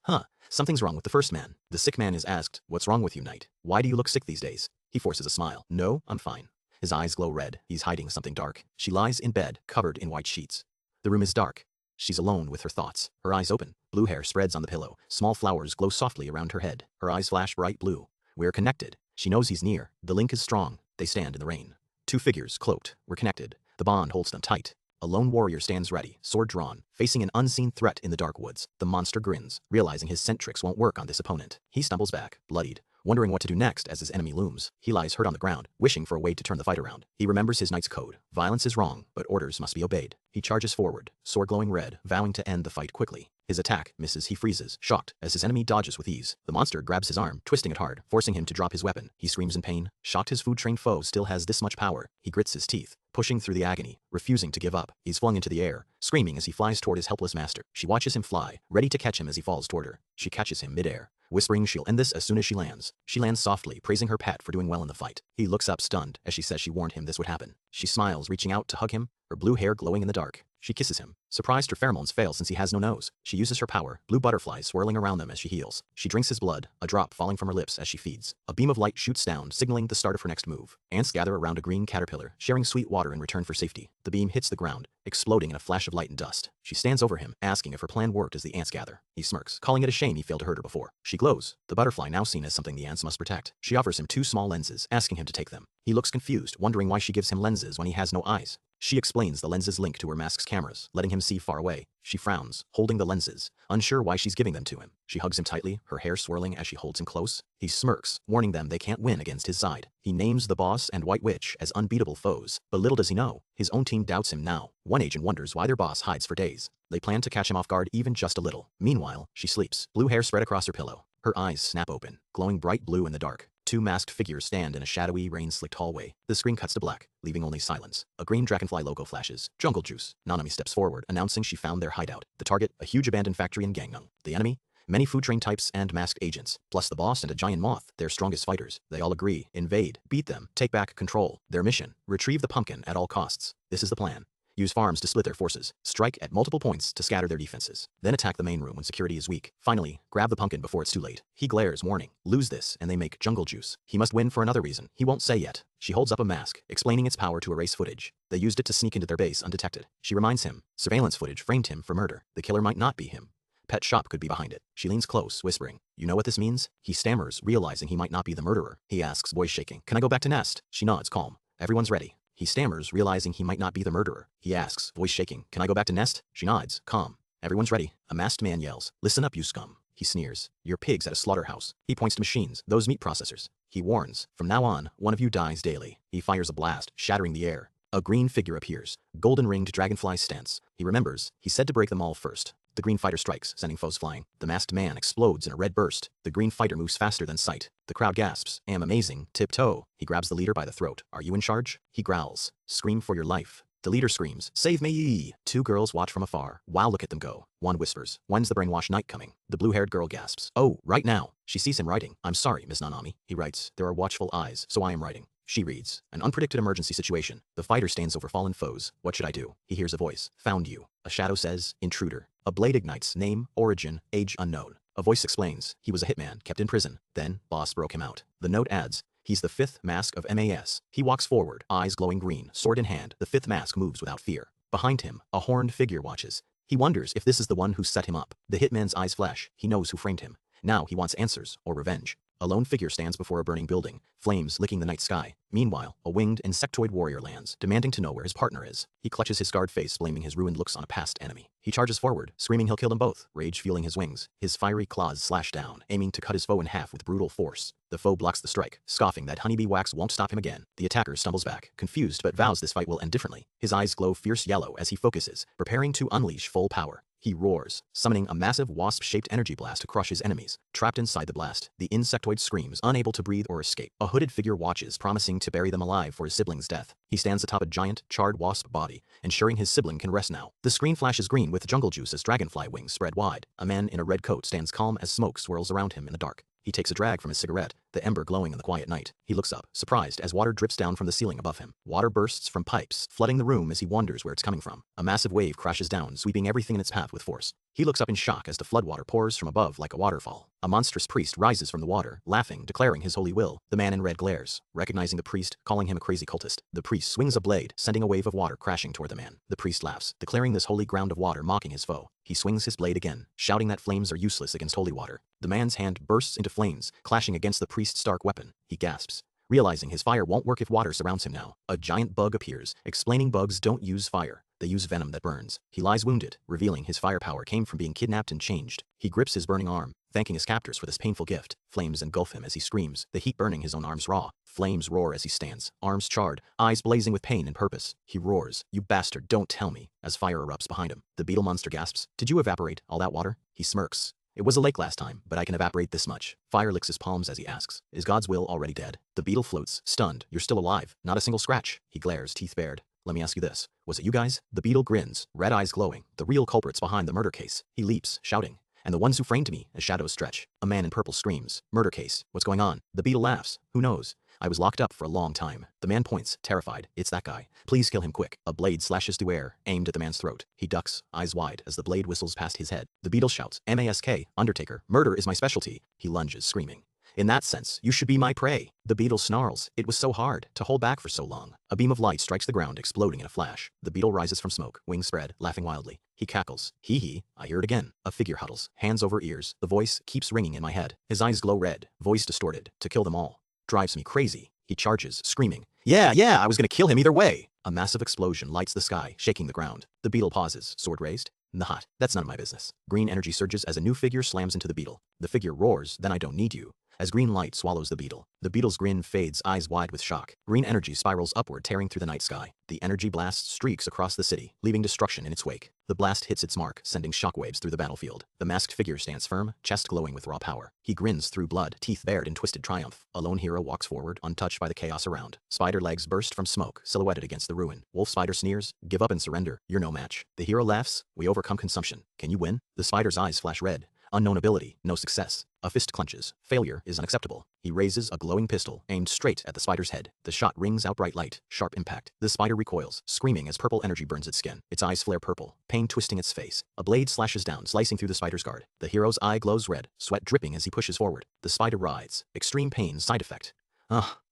something's wrong with the first man. The sick man is asked, what's wrong with you, knight? Why do you look sick these days? He forces a smile. No, I'm fine. His eyes glow red. He's hiding something dark. She lies in bed, covered in white sheets. The room is dark. She's alone with her thoughts. Her eyes open. Blue hair spreads on the pillow. Small flowers glow softly around her head. Her eyes flash bright blue. We're connected. She knows he's near. The link is strong. They stand in the rain. Two figures, cloaked, were connected. The bond holds them tight. A lone warrior stands ready, sword drawn, facing an unseen threat in the dark woods. The monster grins, realizing his scent tricks won't work on this opponent. He stumbles back, bloodied, wondering what to do next as his enemy looms. He lies hurt on the ground, wishing for a way to turn the fight around. He remembers his knight's code. Violence is wrong, but orders must be obeyed. He charges forward, sword glowing red, vowing to end the fight quickly. His attack misses. He freezes, shocked, as his enemy dodges with ease. The monster grabs his arm, twisting it hard, forcing him to drop his weapon. He screams in pain, shocked his food-trained foe still has this much power. He grits his teeth, pushing through the agony, refusing to give up. He's flung into the air, screaming as he flies toward his helpless master. She watches him fly, ready to catch him as he falls toward her. She catches him midair, whispering she'll end this as soon as she lands. She lands softly, praising her pet for doing well in the fight. He looks up stunned as she says she warned him this would happen. She smiles, reaching out to hug him, her blue hair glowing in the dark. She kisses him, surprised her pheromones fail since he has no nose. She uses her power, blue butterflies swirling around them as she heals. She drinks his blood, a drop falling from her lips as she feeds. A beam of light shoots down, signaling the start of her next move. Ants gather around a green caterpillar, sharing sweet water in return for safety. The beam hits the ground, exploding in a flash of light and dust. She stands over him, asking if her plan worked as the ants gather. He smirks, calling it a shame he failed to hurt her before. She glows, the butterfly now seen as something the ants must protect. She offers him 2 small lenses, asking him to take them. He looks confused, wondering why she gives him lenses when he has no eyes. She explains the lenses link to her mask's cameras, letting him see far away. She frowns, holding the lenses, unsure why she's giving them to him. She hugs him tightly, her hair swirling as she holds him close. He smirks, warning them they can't win against his side. He names the boss and White Witch as unbeatable foes, but little does he know, his own team doubts him now. One agent wonders why their boss hides for days. They plan to catch him off guard even just a little. Meanwhile, she sleeps, blue hair spread across her pillow. Her eyes snap open, glowing bright blue in the dark. 2 masked figures stand in a shadowy, rain-slicked hallway. The screen cuts to black, leaving only silence. A green dragonfly logo flashes. Jungle Juice. Nanami steps forward, announcing she found their hideout. The target, a huge abandoned factory in Gangnam. The enemy? Many food train types and masked agents, plus the boss and a giant moth, their strongest fighters. They all agree, invade, beat them, take back control. Their mission, retrieve the pumpkin at all costs. This is the plan. Use farms to split their forces, strike at multiple points to scatter their defenses, then attack the main room when security is weak. Finally, grab the pumpkin before it's too late. He glares, warning. Lose this, and they make Jungle Juice. He must win for another reason. He won't say yet. She holds up a mask, explaining its power to erase footage. They used it to sneak into their base undetected. She reminds him. Surveillance footage framed him for murder. The killer might not be him. Pet shop could be behind it. She leans close, whispering, you know what this means? He stammers, realizing he might not be the murderer. He asks, voice shaking, can I go back to Nest? She nods, calm. Everyone's ready. He stammers, realizing he might not be the murderer. He asks, voice shaking, can I go back to Nest? She nods, calm. Everyone's ready. A masked man yells, listen up, you scum. He sneers, you're pigs at a slaughterhouse. He points to machines, those meat processors. He warns, from now on, one of you dies daily. He fires a blast, shattering the air. A green figure appears, golden-ringed dragonfly stance. He remembers, he said to break them all first. The green fighter strikes, sending foes flying. The masked man explodes in a red burst. The green fighter moves faster than sight. The crowd gasps, am amazing, tiptoe. He grabs the leader by the throat. Are you in charge? He growls, scream for your life. The leader screams, save me! 2 girls watch from afar. Wow, look at them go. One whispers, when's the brainwashed night coming? The blue-haired girl gasps, oh, right now. She sees him writing. I'm sorry, Miss Nanami. He writes, there are watchful eyes, so I am writing. She reads, an unpredicted emergency situation. The fighter stands over fallen foes. What should I do? He hears a voice. Found you. A shadow says, intruder. A blade ignites. Name, origin, age unknown. A voice explains, he was a hitman, kept in prison. Then, boss broke him out. The note adds, he's the 5th mask of MAS. He walks forward, eyes glowing green, sword in hand. The 5th mask moves without fear. Behind him, a horned figure watches. He wonders if this is the one who set him up. The hitman's eyes flash. He knows who framed him. Now he wants answers or revenge. A lone figure stands before a burning building, flames licking the night sky. Meanwhile, a winged insectoid warrior lands, demanding to know where his partner is. He clutches his scarred face, blaming his ruined looks on a past enemy. He charges forward, screaming he'll kill them both, rage fueling his wings. His fiery claws slash down, aiming to cut his foe in half with brutal force. The foe blocks the strike, scoffing that honeybee wax won't stop him again. The attacker stumbles back, confused but vows this fight will end differently. His eyes glow fierce yellow as he focuses, preparing to unleash full power. He roars, summoning a massive wasp-shaped energy blast to crush his enemies. Trapped inside the blast, the insectoid screams, unable to breathe or escape. A hooded figure watches, promising to bury them alive for his sibling's death. He stands atop a giant, charred wasp body, ensuring his sibling can rest now. The screen flashes green with jungle juice as dragonfly wings spread wide. A man in a red coat stands calm as smoke swirls around him in the dark. He takes a drag from his cigarette, the ember glowing in the quiet night. He looks up, surprised as water drips down from the ceiling above him. Water bursts from pipes, flooding the room as he wonders where it's coming from. A massive wave crashes down, sweeping everything in its path with force. He looks up in shock as the floodwater pours from above like a waterfall. A monstrous priest rises from the water, laughing, declaring his holy will. The man in red glares, recognizing the priest, calling him a crazy cultist. The priest swings a blade, sending a wave of water crashing toward the man. The priest laughs, declaring this holy ground of water mocking his foe. He swings his blade again, shouting that flames are useless against holy water. The man's hand bursts into flames, clashing against the priest's dark weapon. He gasps, realizing his fire won't work if water surrounds him now. A giant bug appears, explaining bugs don't use fire. They use venom that burns. He lies wounded, revealing his firepower came from being kidnapped and changed. He grips his burning arm, thanking his captors for this painful gift. Flames engulf him as he screams, the heat burning his own arms raw. Flames roar as he stands, arms charred, eyes blazing with pain and purpose. He roars, "You bastard, don't tell me," as fire erupts behind him. The beetle monster gasps, "Did you evaporate all that water?" He smirks. "It was a lake last time, but I can evaporate this much." Fire licks his palms as he asks, "Is God's will already dead?" The beetle floats, stunned. "You're still alive. Not a single scratch." He glares, teeth bared. "Let me ask you this. Was it you guys?" The beetle grins, red eyes glowing. The real culprits behind the murder case. He leaps, shouting, "And the ones who framed me," as shadows stretch. A man in purple screams, "Murder case. What's going on?" The beetle laughs. "Who knows? I was locked up for a long time." The man points, terrified. "It's that guy. Please kill him quick." A blade slashes through air, aimed at the man's throat. He ducks, eyes wide, as the blade whistles past his head. The beetle shouts, "Mask, Undertaker. Murder is my specialty." He lunges, screaming, "In that sense, you should be my prey." The beetle snarls. It was so hard to hold back for so long. A beam of light strikes the ground, exploding in a flash. The beetle rises from smoke, wings spread, laughing wildly. He cackles. Hee, I hear it again. A figure huddles, hands over ears. The voice keeps ringing in my head. His eyes glow red, voice distorted. "To kill them all." Drives me crazy. He charges, screaming, Yeah, I was gonna kill him either way." A massive explosion lights the sky, shaking the ground. The beetle pauses, sword raised. "Not. That's none of my business." Green energy surges as a new figure slams into the beetle. The figure roars, "Then I don't need you," as green light swallows the beetle. The beetle's grin fades, eyes wide with shock. Green energy spirals upward, tearing through the night sky. The energy blast streaks across the city, leaving destruction in its wake. The blast hits its mark, sending shockwaves through the battlefield. The masked figure stands firm, chest glowing with raw power. He grins through blood, teeth bared in twisted triumph. A lone hero walks forward, untouched by the chaos around. Spider legs burst from smoke, silhouetted against the ruin. Wolf spider sneers, "Give up and surrender. You're no match." The hero laughs, "We overcome consumption. Can you win?" The spider's eyes flash red. Unknown ability, no success. A fist clenches. Failure is unacceptable. He raises a glowing pistol, aimed straight at the spider's head. The shot rings out bright light, sharp impact. The spider recoils, screaming as purple energy burns its skin. Its eyes flare purple, pain twisting its face. A blade slashes down, slicing through the spider's guard. The hero's eye glows red, sweat dripping as he pushes forward. The spider writhes. Extreme pain side effect.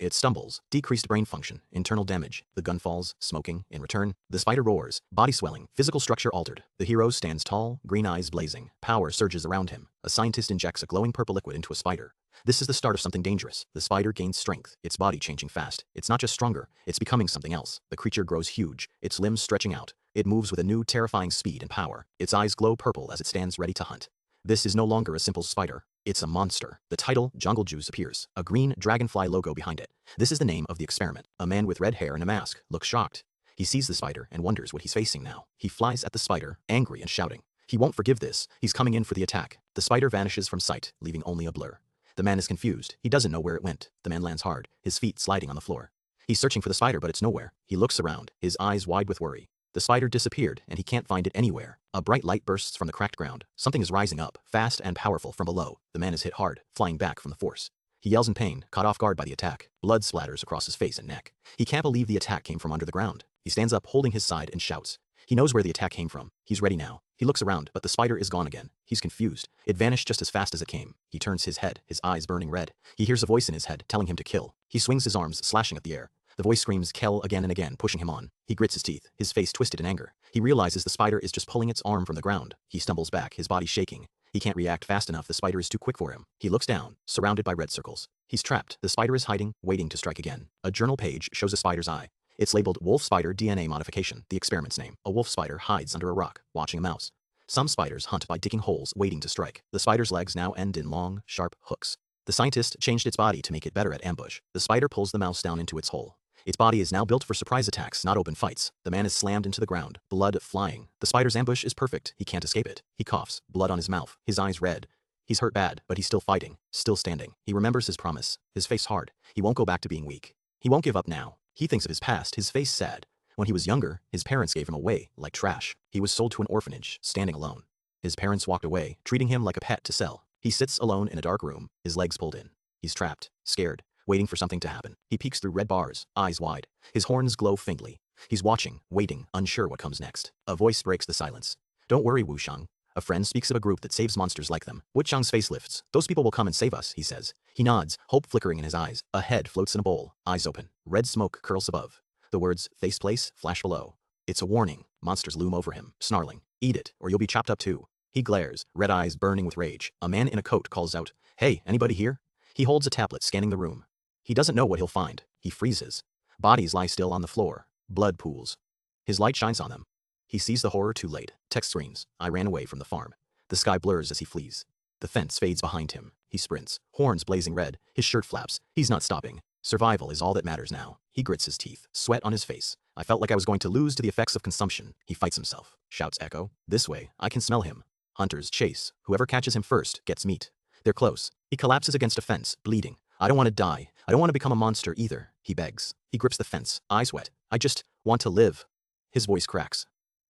It stumbles. Decreased brain function, internal damage. The gun falls, smoking. In return, the spider roars, body swelling, physical structure altered. The hero stands tall, green eyes blazing. Power surges around him. A scientist injects a glowing purple liquid into a spider. This is the start of something dangerous. The spider gains strength, its body changing fast. It's not just stronger, it's becoming something else. The creature grows huge, its limbs stretching out. It moves with a new, terrifying speed and power. Its eyes glow purple as it stands ready to hunt. This is no longer a simple spider. It's a monster. The title, Jungle Juice, appears, a green dragonfly logo behind it. This is the name of the experiment. A man with red hair and a mask looks shocked. He sees the spider and wonders what he's facing now. He flies at the spider, angry and shouting. He won't forgive this. He's coming in for the attack. The spider vanishes from sight, leaving only a blur. The man is confused. He doesn't know where it went. The man lands hard, his feet sliding on the floor. He's searching for the spider, but it's nowhere. He looks around, his eyes wide with worry. The spider disappeared, and he can't find it anywhere. A bright light bursts from the cracked ground. Something is rising up, fast and powerful from below. The man is hit hard, flying back from the force. He yells in pain, caught off guard by the attack. Blood splatters across his face and neck. He can't believe the attack came from under the ground. He stands up, holding his side, and shouts. He knows where the attack came from. He's ready now. He looks around, but the spider is gone again. He's confused. It vanished just as fast as it came. He turns his head, his eyes burning red. He hears a voice in his head, telling him to kill. He swings his arms, slashing at the air. The voice screams Kel again and again, pushing him on. He grits his teeth, his face twisted in anger. He realizes the spider is just pulling its arm from the ground. He stumbles back, his body shaking. He can't react fast enough, the spider is too quick for him. He looks down, surrounded by red circles. He's trapped. The spider is hiding, waiting to strike again. A journal page shows a spider's eye. It's labeled Wolf Spider DNA Modification, the experiment's name. A wolf spider hides under a rock, watching a mouse. Some spiders hunt by digging holes, waiting to strike. The spider's legs now end in long, sharp hooks. The scientist changed its body to make it better at ambush. The spider pulls the mouse down into its hole. Its body is now built for surprise attacks, not open fights. The man is slammed into the ground, blood flying. The spider's ambush is perfect. He can't escape it. He coughs, blood on his mouth, his eyes red. He's hurt bad, but he's still fighting, still standing. He remembers his promise, his face hard. He won't go back to being weak. He won't give up now. He thinks of his past, his face sad. When he was younger, his parents gave him away, like trash. He was sold to an orphanage, standing alone. His parents walked away, treating him like a pet to sell. He sits alone in a dark room, his legs pulled in. He's trapped, scared, waiting for something to happen. He peeks through red bars, eyes wide. His horns glow faintly. He's watching, waiting, unsure what comes next. A voice breaks the silence. Don't worry, Wu Shang. A friend speaks of a group that saves monsters like them. Wu Shang's face lifts. Those people will come and save us, he says. He nods, hope flickering in his eyes. A head floats in a bowl, eyes open. Red smoke curls above. The words, face place, flash below. It's a warning. Monsters loom over him, snarling. Eat it, or you'll be chopped up too. He glares, red eyes burning with rage. A man in a coat calls out, Hey, anybody here? He holds a tablet, scanning the room. He doesn't know what he'll find. He freezes. Bodies lie still on the floor. Blood pools. His light shines on them. He sees the horror too late. Text screams, I ran away from the farm. The sky blurs as he flees. The fence fades behind him. He sprints, horns blazing red. His shirt flaps. He's not stopping. Survival is all that matters now. He grits his teeth, sweat on his face. I felt like I was going to lose to the effects of consumption. He fights himself. Shouts Echo. This way, I can smell him. Hunters chase. Whoever catches him first gets meat. They're close. He collapses against a fence, bleeding. I don't want to die. I don't want to become a monster either, he begs. He grips the fence, eyes wet. I just want to live. His voice cracks.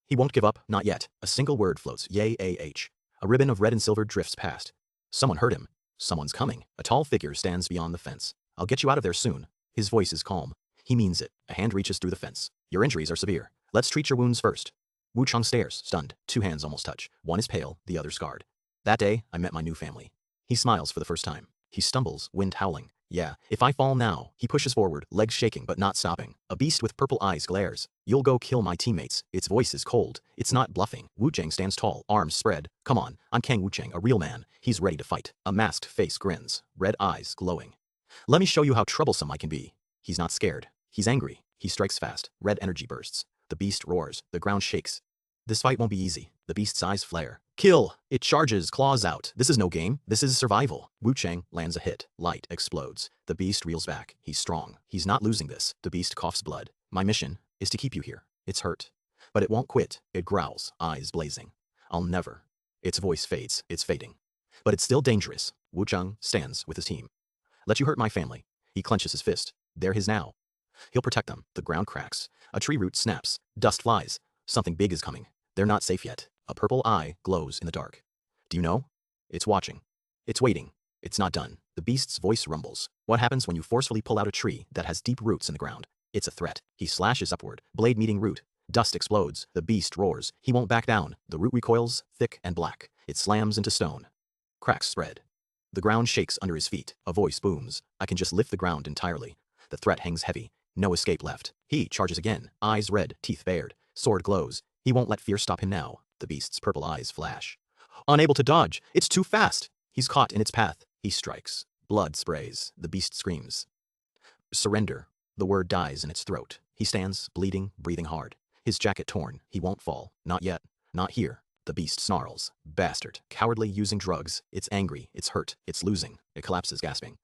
He won't give up, not yet. A single word floats, yay-ah. A ribbon of red and silver drifts past. Someone heard him. Someone's coming. A tall figure stands beyond the fence. I'll get you out of there soon. His voice is calm. He means it. A hand reaches through the fence. Your injuries are severe. Let's treat your wounds first. Wu Chang stares, stunned. Two hands almost touch. One is pale, the other scarred. That day, I met my new family. He smiles for the first time. He stumbles, wind howling. Yeah, if I fall now. He pushes forward, legs shaking but not stopping. A beast with purple eyes glares. You'll go kill my teammates. Its voice is cold. It's not bluffing. Wu Chang stands tall, arms spread. Come on, I'm Kang Wu Chang, a real man. He's ready to fight. A masked face grins, red eyes glowing. Let me show you how troublesome I can be. He's not scared. He's angry. He strikes fast. Red energy bursts. The beast roars. The ground shakes. This fight won't be easy. The beast's eyes flare. Kill! It charges, claws out. This is no game. This is survival. Wu Chang lands a hit. Light explodes. The beast reels back. He's strong. He's not losing this. The beast coughs blood. My mission is to keep you here. It's hurt. But it won't quit. It growls, eyes blazing. I'll never. Its voice fades. It's fading. But it's still dangerous. Wu Chang stands with his team. Let you hurt my family. He clenches his fist. They're his now. He'll protect them. The ground cracks. A tree root snaps. Dust flies. Something big is coming. They're not safe yet. A purple eye glows in the dark. Do you know? It's watching. It's waiting. It's not done. The beast's voice rumbles. What happens when you forcefully pull out a tree that has deep roots in the ground? It's a threat. He slashes upward, blade meeting root. Dust explodes. The beast roars. He won't back down. The root recoils, thick and black. It slams into stone. Cracks spread. The ground shakes under his feet. A voice booms. I can just lift the ground entirely. The threat hangs heavy. No escape left. He charges again. Eyes red, teeth bared. Sword glows. He won't let fear stop him now. The beast's purple eyes flash. Unable to dodge. It's too fast. He's caught in its path. He strikes. Blood sprays. The beast screams. Surrender. The word dies in its throat. He stands, bleeding, breathing hard. His jacket torn. He won't fall. Not yet. Not here. The beast snarls. Bastard. Cowardly, using drugs. It's angry. It's hurt. It's losing. It collapses, gasping.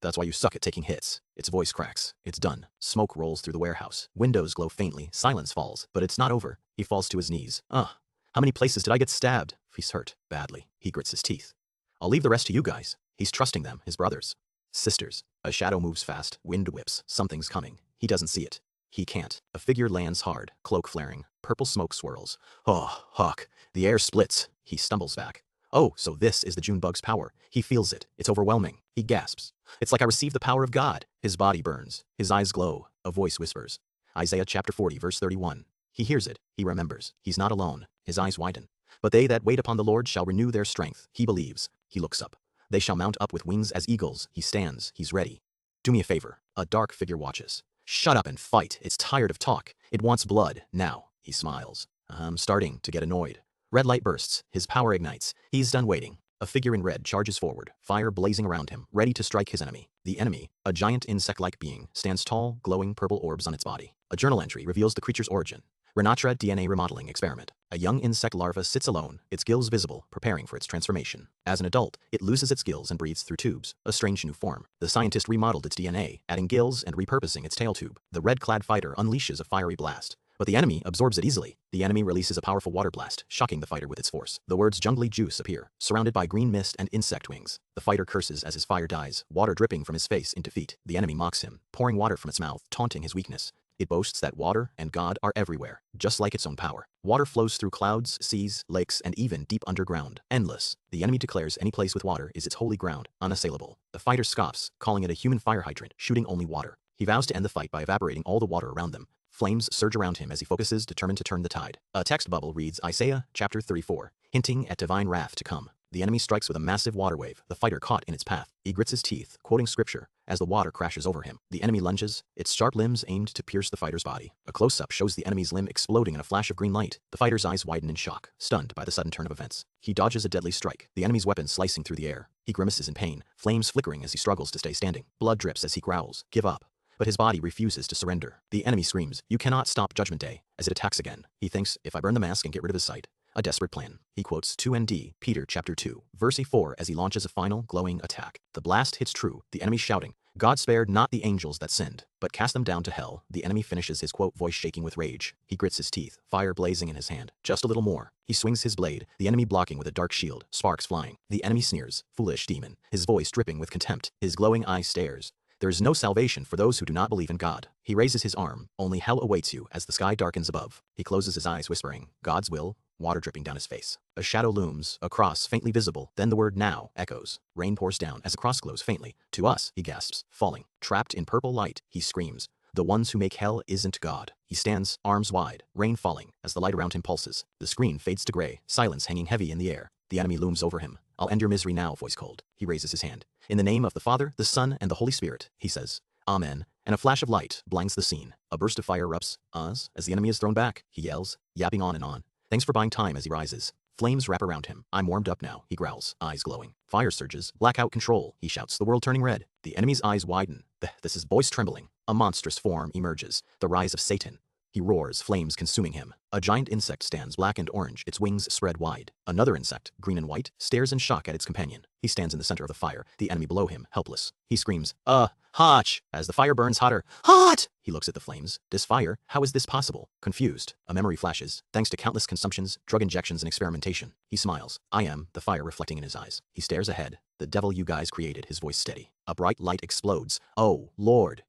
That's why you suck at taking hits. Its voice cracks. It's done. Smoke rolls through the warehouse. Windows glow faintly. Silence falls. But it's not over. He falls to his knees. How many places did I get stabbed? He's hurt. Badly. He grits his teeth. I'll leave the rest to you guys. He's trusting them, his brothers. Sisters. A shadow moves fast. Wind whips. Something's coming. He doesn't see it. He can't. A figure lands hard. Cloak flaring. Purple smoke swirls. Oh, Hawk. The air splits. He stumbles back. Oh, so this is the June bug's power. He feels it. It's overwhelming. He gasps. It's like I received the power of God. His body burns. His eyes glow. A voice whispers. Isaiah chapter 40 verse 31. He hears it. He remembers. He's not alone. His eyes widen. But they that wait upon the Lord shall renew their strength. He believes. He looks up. They shall mount up with wings as eagles. He stands. He's ready. Do me a favor. A dark figure watches. Shut up and fight. It's tired of talk. It wants blood. Now. He smiles. I'm starting to get annoyed. Red light bursts. His power ignites. He's done waiting. A figure in red charges forward, fire blazing around him, ready to strike his enemy. The enemy, a giant insect-like being, stands tall, glowing purple orbs on its body. A journal entry reveals the creature's origin. Renatra DNA remodeling experiment. A young insect larva sits alone, its gills visible, preparing for its transformation. As an adult, it loses its gills and breathes through tubes, a strange new form. The scientist remodeled its DNA, adding gills and repurposing its tail tube. The red-clad fighter unleashes a fiery blast. But the enemy absorbs it easily. The enemy releases a powerful water blast, shocking the fighter with its force. The words jungly juice appear, surrounded by green mist and insect wings. The fighter curses as his fire dies, water dripping from his face in defeat. The enemy mocks him, pouring water from its mouth, taunting his weakness. It boasts that water and God are everywhere, just like its own power. Water flows through clouds, seas, lakes, and even deep underground. Endless. The enemy declares any place with water is its holy ground, unassailable. The fighter scoffs, calling it a human fire hydrant, shooting only water. He vows to end the fight by evaporating all the water around them. Flames surge around him as he focuses, determined to turn the tide. A text bubble reads Isaiah chapter 34, hinting at divine wrath to come. The enemy strikes with a massive water wave, the fighter caught in its path. He grits his teeth, quoting scripture, as the water crashes over him. The enemy lunges, its sharp limbs aimed to pierce the fighter's body. A close-up shows the enemy's limb exploding in a flash of green light. The fighter's eyes widen in shock, stunned by the sudden turn of events. He dodges a deadly strike, the enemy's weapon slicing through the air. He grimaces in pain, flames flickering as he struggles to stay standing. Blood drips as he growls, give up. But his body refuses to surrender. The enemy screams, you cannot stop Judgment Day, as it attacks again. He thinks, if I burn the mask and get rid of his sight. A desperate plan. He quotes 2 Peter chapter 2, verse 4 as he launches a final, glowing attack. The blast hits true, the enemy shouting, God spared not the angels that sinned, but cast them down to hell. The enemy finishes his quote, voice shaking with rage. He grits his teeth, fire blazing in his hand. Just a little more. He swings his blade, the enemy blocking with a dark shield, sparks flying. The enemy sneers, foolish demon, his voice dripping with contempt. His glowing eye stares. There is no salvation for those who do not believe in God. He raises his arm, only hell awaits you as the sky darkens above. He closes his eyes whispering, God's will, water dripping down his face. A shadow looms, a cross faintly visible, then the word now echoes. Rain pours down as the cross glows faintly. To us, he gasps, falling. Trapped in purple light, he screams. The ones who make hell isn't God. He stands, arms wide, rain falling, as the light around him pulses. The screen fades to gray, silence hanging heavy in the air. The enemy looms over him. I'll end your misery now, voice cold. He raises his hand. In the name of the Father, the Son, and the Holy Spirit, he says, Amen. And a flash of light blinds the scene. A burst of fire erupts, as the enemy is thrown back. He yells, yapping on and on. Thanks for buying time as he rises. Flames wrap around him. I'm warmed up now, he growls, eyes glowing. Fire surges, blackout control, he shouts, the world turning red. The enemy's eyes widen. This is voice trembling. A monstrous form emerges, the rise of Satan. He roars, flames consuming him. A giant insect stands black and orange, its wings spread wide. Another insect, green and white, stares in shock at its companion. He stands in the center of the fire, the enemy below him, helpless. He screams, hot! As the fire burns hotter. Hot! He looks at the flames. This fire, how is this possible? Confused, a memory flashes, thanks to countless consumptions, drug injections, and experimentation. He smiles. I am, the fire reflecting in his eyes. He stares ahead. The devil you guys created, his voice steady. A bright light explodes. Oh, Lord.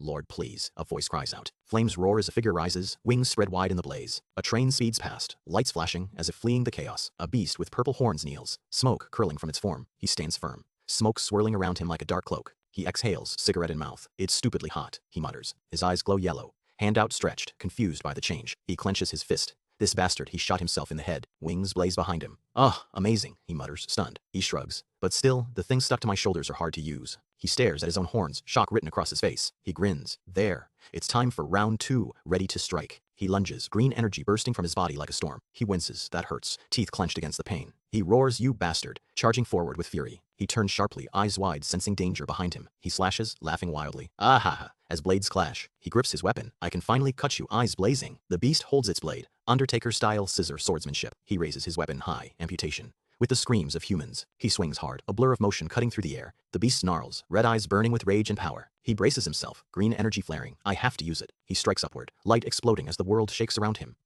Lord, please, a voice cries out. Flames roar as a figure rises, wings spread wide in the blaze. A train speeds past, lights flashing, as if fleeing the chaos. A beast with purple horns kneels, smoke curling from its form. He stands firm, smoke swirling around him like a dark cloak. He exhales, cigarette in mouth. It's stupidly hot, he mutters. His eyes glow yellow, hand outstretched, confused by the change. He clenches his fist. This bastard, he shot himself in the head. Wings blaze behind him. Amazing, he mutters, stunned. He shrugs. But still, the things stuck to my shoulders are hard to use. He stares at his own horns, shock written across his face. He grins. There. It's time for round 2, ready to strike. He lunges, green energy bursting from his body like a storm. He winces. That hurts, teeth clenched against the pain. He roars, you bastard, charging forward with fury. He turns sharply, eyes wide, sensing danger behind him. He slashes, laughing wildly. Ah-ha-ha. As blades clash, he grips his weapon. I can finally cut you, eyes blazing. The beast holds its blade, Undertaker-style scissor swordsmanship. He raises his weapon high, amputation. With the screams of humans, he swings hard, a blur of motion cutting through the air. The beast snarls, red eyes burning with rage and power. He braces himself, green energy flaring. I have to use it. He strikes upward, light exploding as the world shakes around him.